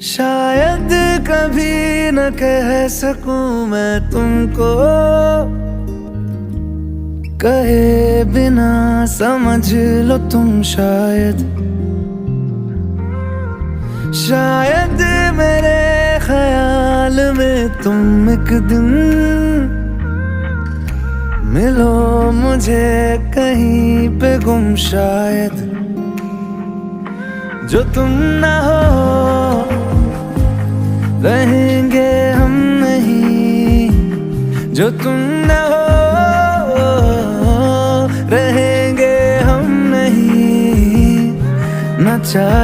शायद कभी न कह सकूं मैं तुमको, कहे बिना समझ लो तुम शायद मेरे ख्याल में तुम एक दिन मिलो मुझे कहीं पे गुम। शायद जो तुम ना हो रहेंगे हम नहीं, जो तुम ना हो रहेंगे हम नहीं। न चाह